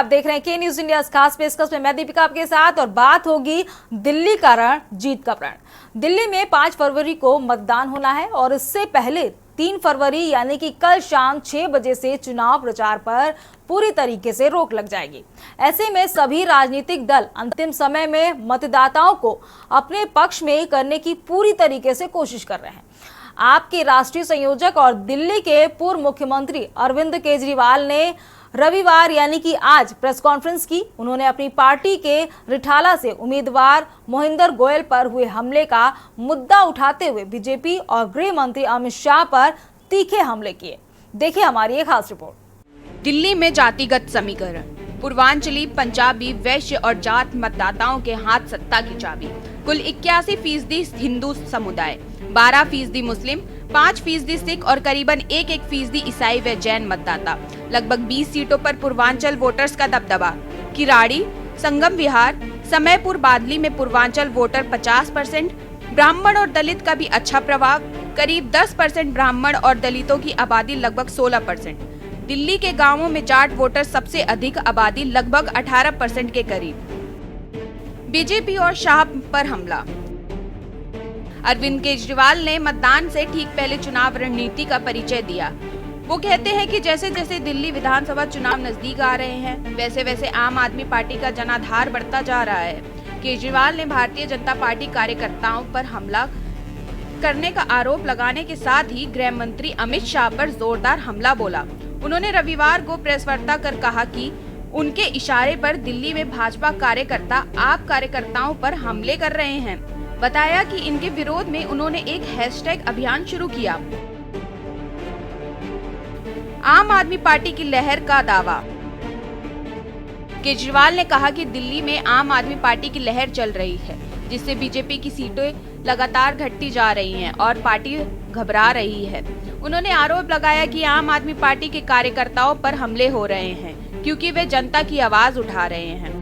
आप देख रहे हैं के न्यूज इंडिया खास पेशकश में मैं दीपिका आपके साथ, और बात होगी दिल्ली का रण, जीत का प्रण। दिल्ली में 5 फरवरी को मतदान होना है और इससे पहले 3 फरवरी यानी कि कल शाम 6 बजे से चुनाव प्रचार पर पूरी तरीके से रोक लग जाएगी। ऐसे में सभी राजनीतिक दल अंतिम समय में मतदाताओं को अपने पक्ष में करने की पूरी तरीके से कोशिश कर रहे हैं। आपके राष्ट्रीय संयोजक और दिल्ली के पूर्व मुख्यमंत्री अरविंद केजरीवाल ने रविवार यानी कि आज प्रेस कॉन्फ्रेंस की। उन्होंने अपनी पार्टी के रिठाला से उम्मीदवार मोहिंदर गोयल पर हुए हमले का मुद्दा उठाते हुए बीजेपी और गृह मंत्री अमित शाह पर तीखे हमले किए। देखिए हमारी एक खास रिपोर्ट। दिल्ली में जातिगत समीकरण, पूर्वांचली, पंजाबी, वैश्य और जाट मतदाताओं के हाथ सत्ता की चाबी। कुल 81% हिंदू समुदाय, 12% मुस्लिम, 5% सिख और करीबन 1% ईसाई व जैन मतदाता। लगभग 20 सीटों पर पूर्वांचल वोटर्स का दबदबा। किराड़ी, संगम विहार, समयपुर, बादली में पूर्वांचल वोटर 50%। ब्राह्मण और दलित का भी अच्छा प्रभाव, करीब 10% ब्राह्मण और दलितों की आबादी लगभग 16%। दिल्ली के गांवों में जाट वोटर सबसे अधिक, आबादी लगभग 18% के करीब। बीजेपी और शाह पर हमला। अरविंद केजरीवाल ने मतदान से ठीक पहले चुनाव रणनीति का परिचय दिया। वो कहते हैं कि जैसे जैसे दिल्ली विधानसभा चुनाव नजदीक आ रहे हैं, वैसे वैसे आम आदमी पार्टी का जनाधार बढ़ता जा रहा है। केजरीवाल ने भारतीय जनता पार्टी कार्यकर्ताओं पर हमला करने का आरोप लगाने के साथ ही गृह मंत्री अमित शाह पर जोरदार हमला बोला। उन्होंने रविवार को प्रेस वार्ता कर कहा कि उनके इशारे पर दिल्ली में भाजपा कार्यकर्ता आप कार्यकर्ताओं पर हमले कर रहे हैं। बताया कि इनके विरोध में उन्होंने एक हैशटैग अभियान शुरू किया। आम आदमी पार्टी की लहर का दावा। केजरीवाल ने कहा कि दिल्ली में आम आदमी पार्टी की लहर चल रही है, जिससे बीजेपी की सीटें लगातार घटती जा रही हैं और पार्टी घबरा रही है। उन्होंने आरोप लगाया कि आम आदमी पार्टी के कार्यकर्ताओं पर हमले हो रहे हैं क्योंकि वे जनता की आवाज उठा रहे हैं।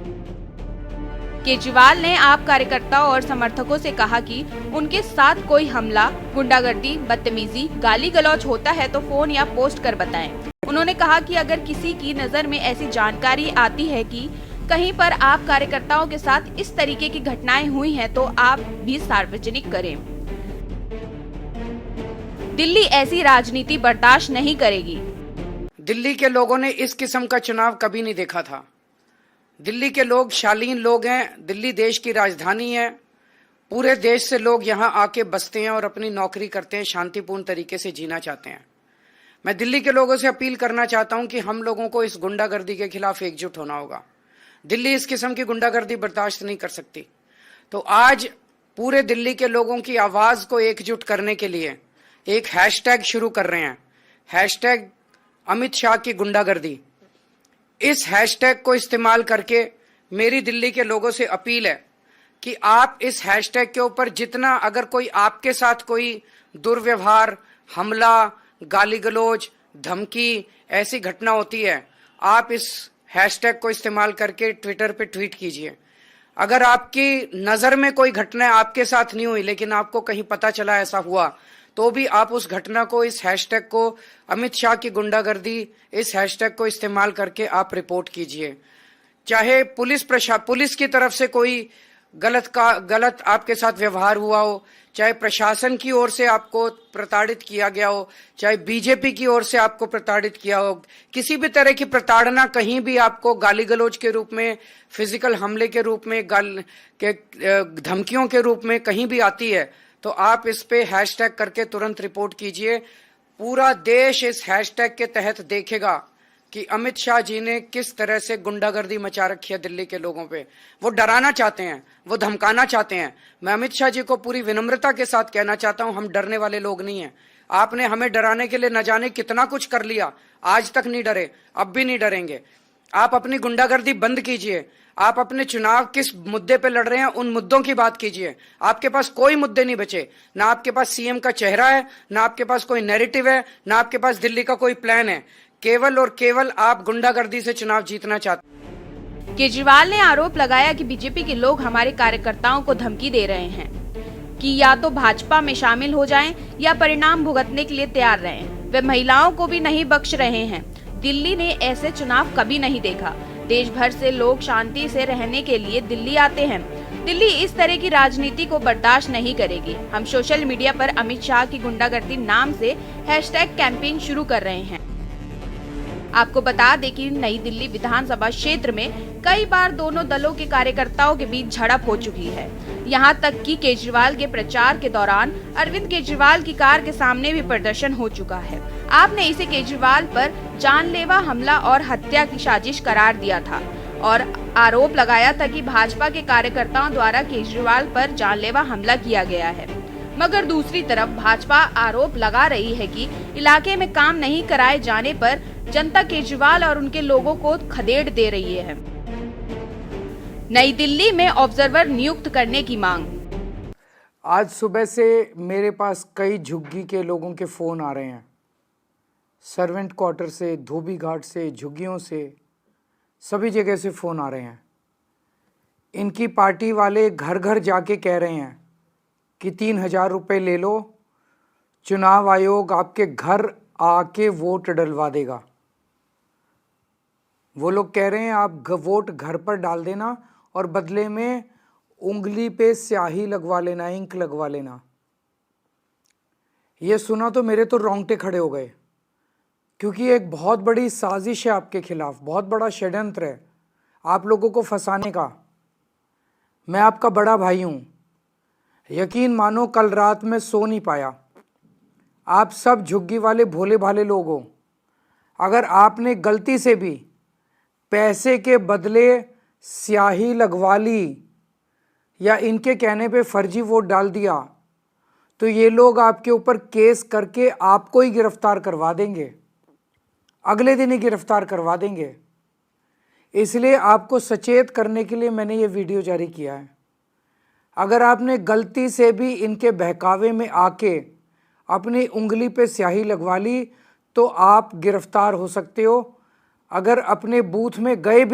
केजरीवाल ने आप कार्यकर्ताओं और समर्थकों से कहा कि उनके साथ कोई हमला, गुंडागर्दी, बदतमीजी, गाली गलौज होता है तो फोन या पोस्ट कर बताएं। उन्होंने कहा कि अगर किसी की नजर में ऐसी जानकारी आती है कि कहीं पर आप कार्यकर्ताओं के साथ इस तरीके की घटनाएं हुई हैं तो आप भी सार्वजनिक करें। दिल्ली ऐसी राजनीति बर्दाश्त नहीं करेगी। दिल्ली के लोगों ने इस किस्म का चुनाव कभी नहीं देखा था। दिल्ली के लोग शालीन लोग हैं। दिल्ली देश की राजधानी है। पूरे देश से लोग यहाँ आके बसते हैं और अपनी नौकरी करते हैं, शांतिपूर्ण तरीके से जीना चाहते हैं। मैं दिल्ली के लोगों से अपील करना चाहता हूँ कि हम लोगों को इस गुंडागर्दी के खिलाफ एकजुट होना होगा। दिल्ली इस किस्म की गुंडागर्दी बर्दाश्त नहीं कर सकती। तो आज पूरे दिल्ली के लोगों की आवाज को एकजुट करने के लिए एक हैशटैग शुरू कर रहे हैं, हैशटैग अमित शाह की गुंडागर्दी। इस हैशटैग को इस्तेमाल करके मेरी दिल्ली के लोगों से अपील है कि आप इस हैशटैग के ऊपर जितना, अगर कोई आपके साथ कोई दुर्व्यवहार, हमला, गाली गलौज, धमकी, ऐसी घटना होती है, आप इस हैशटैग को इस्तेमाल करके ट्विटर पे ट्वीट कीजिए। अगर आपकी नजर में कोई घटना आपके साथ नहीं हुई लेकिन आपको कहीं पता चला ऐसा हुआ, तो भी आप उस घटना को, इस हैशटैग को, अमित शाह की गुंडागर्दी, इस हैशटैग को इस्तेमाल करके आप रिपोर्ट कीजिए। चाहे पुलिस की तरफ से कोई गलत आपके साथ व्यवहार हुआ हो, चाहे प्रशासन की ओर से आपको प्रताड़ित किया गया हो, चाहे बीजेपी की ओर से आपको प्रताड़ित किया हो, किसी भी तरह की प्रताड़ना कहीं भी आपको गाली गलौज के रूप में, फिजिकल हमले के रूप में, धमकियों के रूप में कहीं भी आती है, तो आप इस पे हैशटैग करके तुरंत रिपोर्ट कीजिए। पूरा देश इस हैशटैग के तहत देखेगा कि अमित शाह जी ने किस तरह से गुंडागर्दी मचा रखी है दिल्ली के लोगों पे। वो डराना चाहते हैं, वो धमकाना चाहते हैं। मैं अमित शाह जी को पूरी विनम्रता के साथ कहना चाहता हूं, हम डरने वाले लोग नहीं हैं। आपने हमें डराने के लिए न जाने कितना कुछ कर लिया, आज तक नहीं डरे, अब भी नहीं डरेंगे। आप अपनी गुंडागर्दी बंद कीजिए। आप अपने चुनाव किस मुद्दे पे लड़ रहे हैं, उन मुद्दों की बात कीजिए। आपके पास कोई मुद्दे नहीं बचे, ना आपके पास सीएम का चेहरा है, ना आपके पास कोई नैरेटिव है, ना आपके पास दिल्ली का कोई प्लान है। केवल और केवल आप गुंडागर्दी से चुनाव जीतना चाहते हैं। केजरीवाल ने आरोप लगाया कि बीजेपी के लोग हमारे कार्यकर्ताओं को धमकी दे रहे हैं कि या तो भाजपा में शामिल हो जाएं या परिणाम भुगतने के लिए तैयार रहें। वे महिलाओं को भी नहीं बख्श रहे हैं। दिल्ली ने ऐसे चुनाव कभी नहीं देखा। देश भर से लोग शांति से रहने के लिए दिल्ली आते हैं। दिल्ली इस तरह की राजनीति को बर्दाश्त नहीं करेगी। हम सोशल मीडिया पर अमित शाह की गुंडागर्दी नाम से हैशटैग कैंपेन शुरू कर रहे हैं। आपको बता दें कि नई दिल्ली विधानसभा क्षेत्र में कई बार दोनों दलों के कार्यकर्ताओं के बीच झड़प हो चुकी है। यहां तक कि केजरीवाल के प्रचार के दौरान अरविंद केजरीवाल की कार के सामने भी प्रदर्शन हो चुका है। आपने इसे केजरीवाल पर जानलेवा हमला और हत्या की साजिश करार दिया था और आरोप लगाया था कि भाजपा के कार्यकर्ताओं द्वारा केजरीवाल पर जानलेवा हमला किया गया है। मगर दूसरी तरफ भाजपा आरोप लगा रही है कि इलाके में काम नहीं कराए जाने पर जनता केजरीवाल और उनके लोगों को खदेड़ दे रही है। नई दिल्ली में ऑब्जर्वर नियुक्त करने की मांग। आज सुबह से मेरे पास कई झुग्गी के लोगों के फ़ोन आ रहे हैं, सर्वेंट क्वार्टर से, धोबी घाट से, झुग्गियों से, सभी जगह से फ़ोन आ रहे हैं। इनकी पार्टी वाले घर घर जाके कह रहे हैं कि 3000 रुपये ले लो, चुनाव आयोग आपके घर आके वोट डलवा देगा। वो लोग कह रहे हैं आप वोट घर पर डाल देना और बदले में उंगली पे स्याही लगवा लेना, इंक लगवा लेना। ये सुना तो मेरे तो रोंगटे खड़े हो गए, क्योंकि एक बहुत बड़ी साजिश है आपके खिलाफ, बहुत बड़ा षड्यंत्र है आप लोगों को फंसाने का। मैं आपका बड़ा भाई हूँ, यकीन मानो कल रात में सो नहीं पाया। आप सब झुग्गी वाले भोले भाले लोग हो। अगर आपने गलती से भी पैसे के बदले स्याही लगवा ली या इनके कहने पे फर्जी वोट डाल दिया तो ये लोग आपके ऊपर केस करके आपको ही गिरफ्तार करवा देंगे, अगले दिन ही गिरफ्तार करवा देंगे। इसलिए आपको सचेत करने के लिए मैंने ये वीडियो जारी किया है। अगर आपने गलती से भी इनके बहकावे में आके अपनी उंगली पे स्याही लगवा ली तो आप गिरफ्तार हो सकते हो। अगर अपने बूथ में गए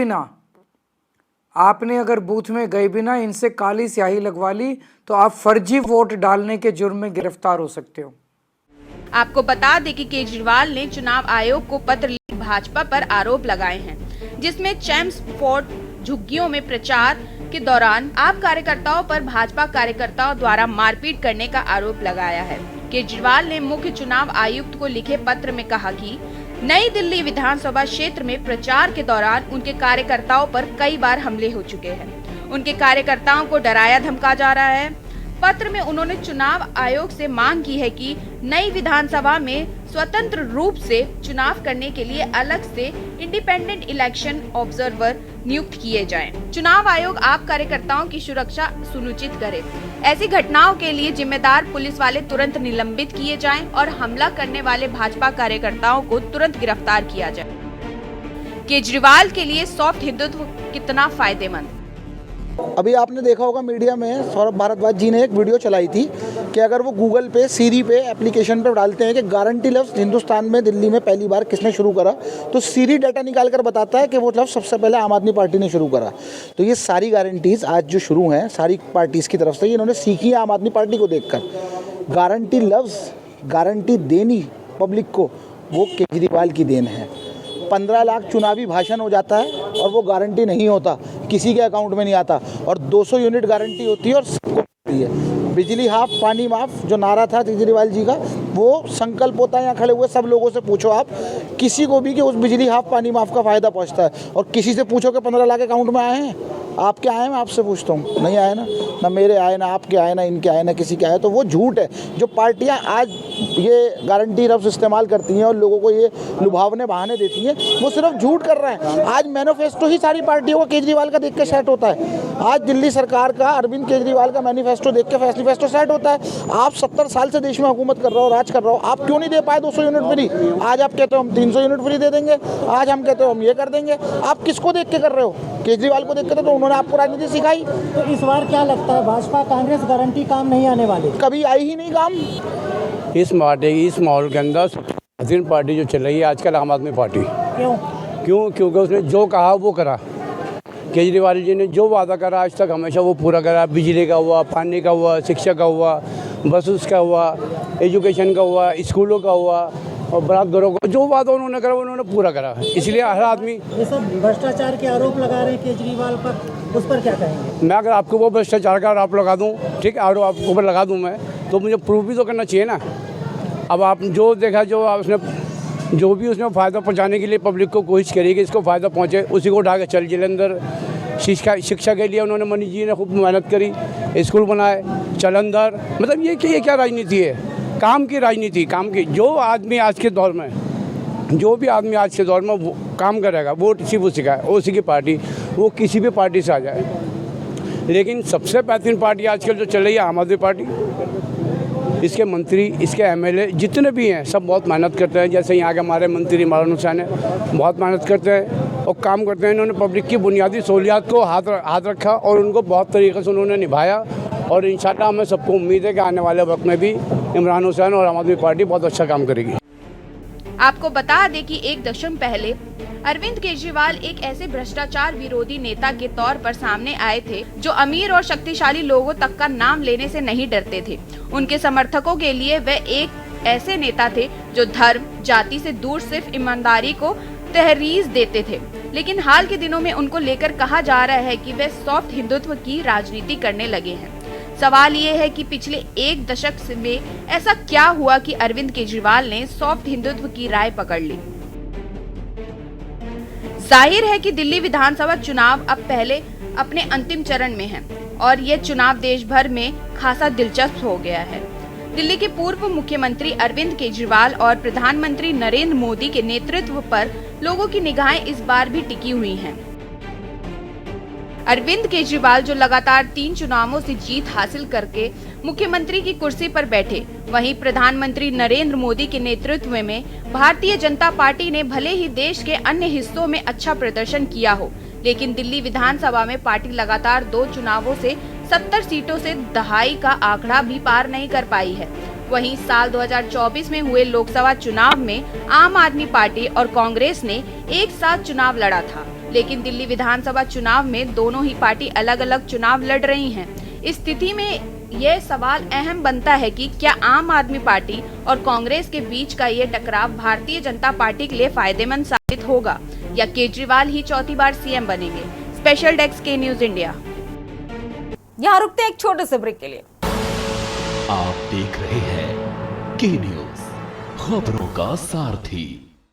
बिना इनसे काली स्याही लगवा ली तो आप फर्जी वोट डालने के जुर्म में गिरफ्तार हो सकते हो। आपको बता दें कि केजरीवाल ने चुनाव आयोग को पत्र लिख भाजपा पर आरोप लगाए हैं, जिसमें चैम्प्स फोर्ट झुग्गियों में प्रचार के दौरान आप कार्यकर्ताओं पर भाजपा कार्यकर्ताओं द्वारा मारपीट करने का आरोप लगाया है। केजरीवाल ने मुख्य चुनाव आयुक्त को लिखे पत्र में कहा कि नई दिल्ली विधानसभा क्षेत्र में प्रचार के दौरान उनके कार्यकर्ताओं पर कई बार हमले हो चुके हैं। उनके कार्यकर्ताओं को डराया धमकाया जा रहा है। पत्र में उन्होंने चुनाव आयोग से मांग की है कि नई विधानसभा में स्वतंत्र रूप से चुनाव करने के लिए अलग से इंडिपेंडेंट इलेक्शन ऑब्जर्वर नियुक्त किए जाएं। चुनाव आयोग आप कार्यकर्ताओं की सुरक्षा सुनिश्चित करे। ऐसी घटनाओं के लिए जिम्मेदार पुलिस वाले तुरंत निलंबित किए जाएं और हमला करने वाले भाजपा कार्यकर्ताओं को तुरंत गिरफ्तार किया जाए। केजरीवाल के लिए सॉफ्ट हिंदुत्व कितना फायदेमंद? अभी आपने देखा होगा मीडिया में सौरभ भारद्वाज जी ने एक वीडियो चलाई थी कि अगर वो गूगल पे, सीरी पे, एप्लीकेशन पे डालते हैं कि गारंटी लफ्ज़ हिंदुस्तान में, दिल्ली में पहली बार किसने शुरू करा, तो सीरी डाटा निकाल कर बताता है कि वो लफ्ज़ सबसे पहले आम आदमी पार्टी ने शुरू करा। तो ये सारी गारंटीज़ आज जो शुरू हैं सारी पार्टीज़ की तरफ से, इन्होंने सीखी है आम आदमी पार्टी को देखकर। गारंटी लफ्ज़, गारंटी देनी पब्लिक को, वो केजरीवाल की देन है। 15 लाख चुनावी भाषण हो जाता है और वो गारंटी नहीं होता, किसी के अकाउंट में नहीं आता। और 200 यूनिट गारंटी होती है और सबको मिलती है। बिजली हाफ पानी माफ जो नारा था केजरीवाल जी का, वो संकल्प होता है। यहाँ खड़े हुए सब लोगों से पूछो आप, किसी को भी कि उस बिजली हाफ पानी माफ का फ़ायदा पहुँचता है। और किसी से पूछो कि 15 लाख अकाउंट में आए हैं, आपके आए? मैं आपसे पूछता हूँ, नहीं आए ना मेरे आए, ना आपके आए, ना इनके आए, ना किसी के आए। तो वो झूठ है। जो पार्टियां आज ये गारंटी लफ्ज़ इस्तेमाल करती हैं और लोगों को ये लुभावने बहाने देती हैं, वो सिर्फ झूठ कर रहे हैं। आज मैनिफेस्टो ही सारी पार्टियों का केजरीवाल का देख के सेट होता है। आज दिल्ली सरकार का अरविंद केजरीवाल का मैनिफेस्टो देख के मैनिफेस्टो सेट होता है। आप 70 साल से देश में हुकूमत कर रहे हो, राज कर रहे हो, आप क्यों नहीं दे पाए 200 यूनिट फ्री? आज आप कहते हो हम 300 यूनिट फ्री दे देंगे, आज हम कहते हो हम ये कर देंगे। आप किसको देख के कर रहे हो? केजरीवाल को देख के। तो उन्होंने आपको राजनीति सिखाई। तो इस बार क्या लगता है, भाजपा कांग्रेस गारंटी काम नहीं आने वाली? कभी आई ही नहीं काम। इस माहौल के अंदर हसीन पार्टी जो चल रही है आजकल, आम आदमी पार्टी। क्योंकि उसने जो कहा वो करा। केजरीवाल जी ने जो वादा करा आज तक हमेशा वो पूरा करा। बिजली का हुआ, पानी का हुआ, शिक्षा का हुआ, बसेस का हुआ, एजुकेशन का हुआ, स्कूलों का हुआ, और बरातघरों को जो वादा उन्होंने करा उन्होंने पूरा करा, इसलिए हर आदमी। ये सब भ्रष्टाचार के आरोप लगा रहे हैं केजरीवाल पर, उस पर क्या कहेंगे? मैं अगर आपको वो भ्रष्टाचार का आरोप लगा दूँ, ठीक है, आरोप आपके ऊपर लगा दूँ मैं, तो मुझे प्रूफ भी तो करना चाहिए ना। अब आप जो देखा, जो भी उसने फ़ायदा पहुंचाने के लिए पब्लिक को कोशिश करी कि इसको फ़ायदा पहुंचे, उसी को उठा के चल जेल अंदर। शिक्षा के लिए उन्होंने मनीष जी ने खूब मेहनत करी, स्कूल बनाए, चल अंदर। मतलब ये क्या राजनीति है? काम की राजनीति, काम की। जो भी आदमी आज के दौर में वो काम करेगा, वोट सिर्फ उसी का है, उसी की पार्टी, वो किसी भी पार्टी से आ जाए। लेकिन सबसे बेहतरीन पार्टी आजकल जो चल रही है आम आदमी पार्टी। इसके मंत्री, इसके एमएलए जितने भी हैं सब बहुत मेहनत करते हैं। जैसे यहाँ के हमारे मंत्री इमरान हुसैन है, बहुत मेहनत करते हैं और काम करते हैं। इन्होंने पब्लिक की बुनियादी सहूलियात को हाथ रखा और उनको बहुत तरीके से उन्होंने निभाया। और इंशाल्लाह हमें सबको उम्मीद है कि आने वाले वक्त में भी इमरान हुसैन और आम आदमी पार्टी बहुत अच्छा काम करेगी। आपको बता दें कि एक दशक पहले अरविंद केजरीवाल एक ऐसे भ्रष्टाचार विरोधी नेता के तौर पर सामने आए थे जो अमीर और शक्तिशाली लोगों तक का नाम लेने से नहीं डरते थे। उनके समर्थकों के लिए वे एक ऐसे नेता थे जो धर्म, जाति से दूर सिर्फ ईमानदारी को तहरीर देते थे। लेकिन हाल के दिनों में उनको लेकर कहा जा रहा है कि वे सॉफ्ट हिंदुत्व की राजनीति करने लगे हैं। सवाल ये है कि पिछले एक दशक में ऐसा क्या हुआ कि अरविंद केजरीवाल ने सॉफ्ट हिंदुत्व की राय पकड़ ली। जाहिर है कि दिल्ली विधानसभा चुनाव अब पहले अपने अंतिम चरण में है और ये चुनाव देश भर में खासा दिलचस्प हो गया है। दिल्ली के पूर्व मुख्यमंत्री अरविंद केजरीवाल और प्रधानमंत्री नरेंद्र मोदी के नेतृत्व पर लोगों की निगाहें इस बार भी टिकी हुई हैं। अरविंद केजरीवाल जो लगातार 3 चुनावों से जीत हासिल करके मुख्यमंत्री की कुर्सी पर बैठे, वहीं प्रधानमंत्री नरेंद्र मोदी के नेतृत्व में भारतीय जनता पार्टी ने भले ही देश के अन्य हिस्सों में अच्छा प्रदर्शन किया हो, लेकिन दिल्ली विधानसभा में पार्टी लगातार 2 चुनावों से 70 सीटों से दहाई का आंकड़ा भी पार नहीं कर पाई है। वहीं साल 2024 में हुए लोकसभा चुनाव में आम आदमी पार्टी और कांग्रेस ने एक साथ चुनाव लड़ा था, लेकिन दिल्ली विधानसभा चुनाव में दोनों ही पार्टी अलग अलग चुनाव लड़ रही हैं। इस स्थिति में यह सवाल अहम बनता है कि क्या आम आदमी पार्टी और कांग्रेस के बीच का ये टकराव भारतीय जनता पार्टी के लिए फायदेमंद साबित होगा या केजरीवाल ही चौथी बार सीएम बनेंगे। स्पेशल डेस्क के न्यूज इंडिया। यहाँ रुकते हैं एक छोटे से ब्रेक के लिए। आप देख रहे हैं के न्यूज, खबरों का सारथी।